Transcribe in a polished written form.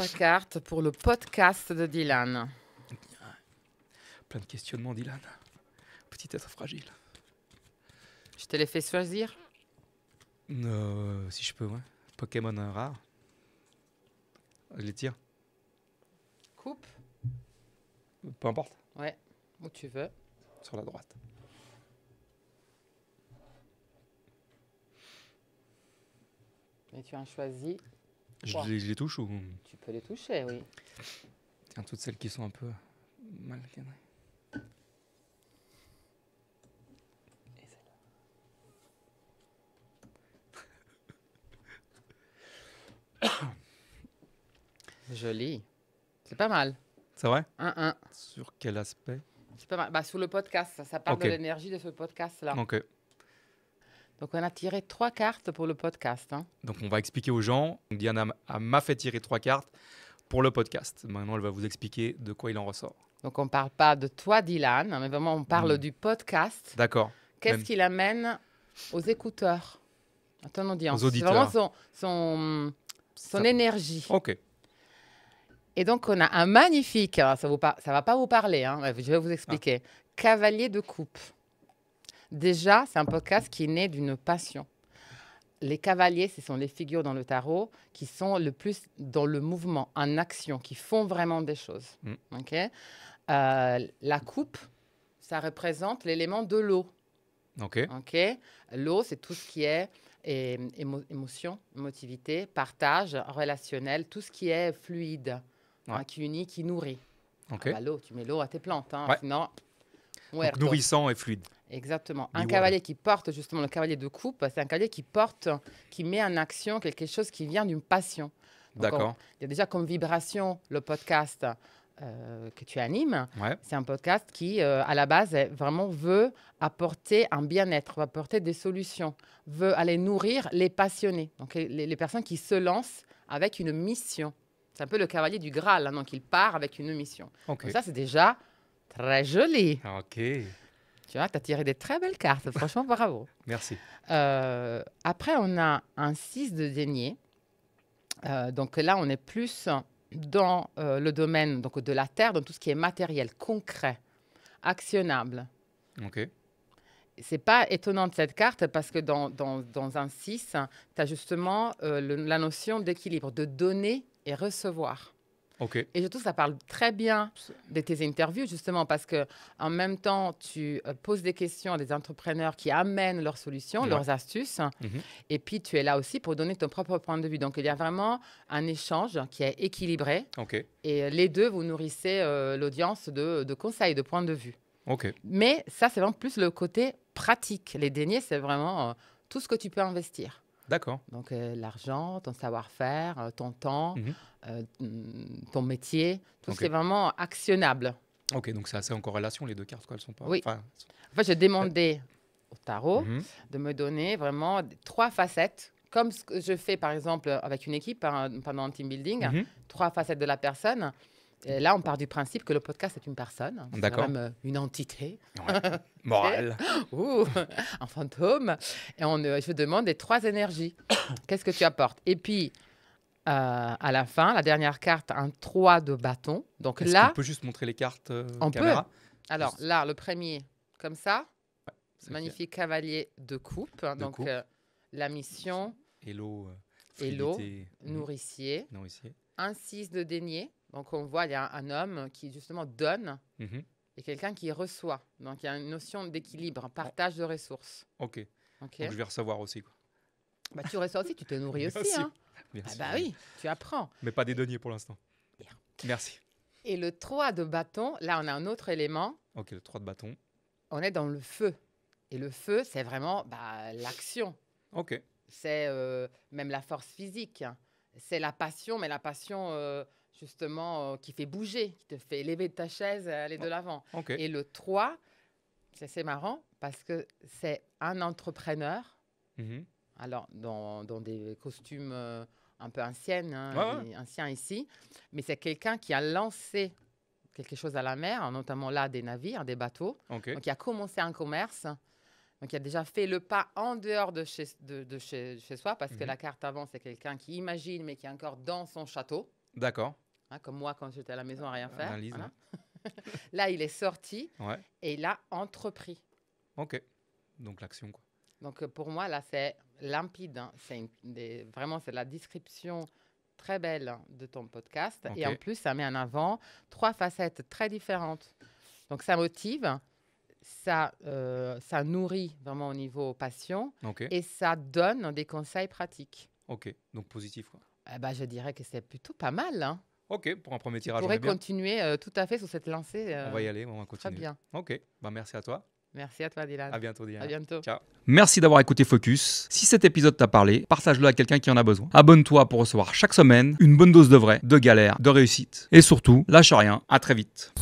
3 cartes pour le podcast de Dylan. Plein de questionnements, Dylan. Petit être fragile. Je te les fais choisir. Si je peux, ouais. Pokémon rare. Je les tire. Coupe. Peu importe. Ouais, où tu veux. Sur la droite. Et tu as choisi. Je Wow. les touche ou... Tu peux les toucher, oui. Tiens, toutes celles qui sont un peu mal cadrées. Et celle-là. Joli. C'est pas mal. C'est vrai? 1-1. Sur quel aspect? C'est pas mal. Bah, sur le podcast, ça parle Ok. de l'énergie de ce podcast-là. Ok. Donc, on a tiré 3 cartes pour le podcast. Hein. Donc, on va expliquer aux gens. Donc, Diana m'a fait tirer 3 cartes pour le podcast. Maintenant, elle va vous expliquer de quoi il en ressort. Donc, on ne parle pas de toi, Dylan, mais vraiment, on parle du podcast. D'accord. Qu'est-ce Même- qu'il amène aux écouteurs, à ton audience? Aux auditeurs. C'est vraiment son Ça- énergie. Ok. Et donc, on a un magnifique, alors ça va pas vous parler, hein, je vais vous expliquer. Cavalier de coupe. Déjà, c'est un podcast qui est né d'une passion. Les cavaliers, ce sont les figures dans le tarot qui sont le plus dans le mouvement, en action, qui font vraiment des choses. Ok. La coupe, ça représente l'élément de l'eau. Ok. Ok. L'eau, c'est tout ce qui est émotion, émotivité, partage, relationnel, tout ce qui est fluide, Ouais. qui unit, qui nourrit. Ok. Ah bah, l'eau, tu mets l'eau à tes plantes, hein, Ouais. sinon... Donc, muerto. nourrissant et fluide. Exactement. Un Be cavalier qui porte, justement, le cavalier de coupe, c'est un cavalier qui porte, qui met en action quelque chose qui vient d'une passion. Donc, D'accord. il y a déjà comme vibration le podcast que tu animes. Ouais. C'est un podcast qui, à la base, vraiment veut apporter un bien-être, veut apporter des solutions, veut aller nourrir les passionnés, donc les personnes qui se lancent avec une mission. C'est un peu le cavalier du Graal, hein, donc il part avec une mission. Ok. Donc ça, c'est déjà très joli. Ok. Tu vois, tu as tiré des très belles cartes. Franchement, bravo. Merci. Après, on a un 6 de denier. Donc là, on est plus dans le domaine donc, de la terre, dans tout ce qui est matériel, concret, actionnable. Ok. C'est pas étonnant de cette carte parce que dans un 6, tu as justement la notion d'équilibre, de donner et recevoir. Ok. Et je trouve que ça parle très bien de tes interviews, justement, parce que en même temps, tu poses des questions à des entrepreneurs qui amènent leurs solutions, Ouais. leurs astuces, et puis tu es là aussi pour donner ton propre point de vue. Donc, il y a vraiment un échange qui est équilibré, Ok. et les deux, vous nourrissez l'audience de conseils, de points de vue. Ok. Mais ça, c'est vraiment plus le côté pratique. Les deniers, c'est vraiment tout ce que tu peux investir. D'accord. Donc, l'argent, ton savoir-faire, ton temps, Mhm. ton métier, tout Ok. c'est vraiment actionnable. Ok. Donc, c'est assez en corrélation, les deux cartes, quoi. Elles sont pas... Oui. Enfin, En fait, j'ai demandé au tarot mhm. de me donner vraiment 3 facettes, comme ce que je fais, par exemple, avec une équipe pendant un team building, Mhm. 3 facettes de la personne. Et là, on part du principe que le podcast est une personne, c'est D'accord. quand même une entité, Morale. ou un fantôme. Et je demande les 3 énergies. Qu'est-ce que tu apportes? Et puis, à la fin, la dernière carte, un 3 de bâton. Donc Est-ce là, qu'on peut juste montrer les cartes on caméra? alors Juste- là, le premier, comme ça, c'est magnifique cavalier de coupe. Donc coupe. la mission, Hello. Hello. fluidité. nourricier. Nourricier. Un 6 de denier. Donc on voit, il y a un homme qui justement donne Mhm. et quelqu'un qui reçoit. Donc il y a une notion d'équilibre, un partage de ressources. Ok. Ok. Donc, je vais recevoir aussi, quoi. Bah, tu reçois aussi, tu te nourris Bien aussi. sûr. Hein. Bien Ah sûr. bah oui, tu apprends. Mais pas des deniers pour l'instant. Bien. Merci. Et le 3 de bâton, là on a un autre élément. Ok, le 3 de bâton. On est dans le feu. Et le feu, c'est vraiment l'action. Ok. C'est même la force physique. C'est la passion, mais la passion justement qui fait bouger, qui te fait élever de ta chaise et aller de l'avant. Ok. Et le 3, c'est assez marrant parce que c'est un entrepreneur, Mhm. alors dans des costumes un peu anciennes, hein, Ouais, ouais. anciens ici, mais c'est quelqu'un qui a lancé quelque chose à la mer, notamment là des navires, des bateaux. Ok. Donc, il a commencé un commerce. Donc, il a déjà fait le pas en dehors de chez soi, parce que Mhm. la carte avant, c'est quelqu'un qui imagine, mais qui est encore dans son château. D'accord. Comme moi quand j'étais à la maison à rien faire. Analyse, Voilà. Là, il est sorti Ouais. et il a entrepris. Ok. Donc l'action, quoi. Donc pour moi, là, c'est limpide. Hein. Vraiment, c'est la description très belle de ton podcast. Ok. Et en plus, ça met en avant 3 facettes très différentes. Donc ça motive, ça nourrit vraiment au niveau passion Ok. et ça donne des conseils pratiques. Ok. Donc positif, quoi. Je dirais que c'est plutôt pas mal. Hein. Ok. Pour un premier Tu tirage, on pourrais est bien. continuer tout à fait sur cette lancée. On va y aller, on va Très continuer. bien. Ok. Merci à toi. Merci à toi, Dylan. À bientôt, Diana. À bientôt. Ciao. Merci d'avoir écouté Focus. Si cet épisode t'a parlé, partage-le à quelqu'un qui en a besoin. Abonne-toi pour recevoir chaque semaine une bonne dose de vrai, de galère, de réussite. Et surtout, lâche rien. À très vite.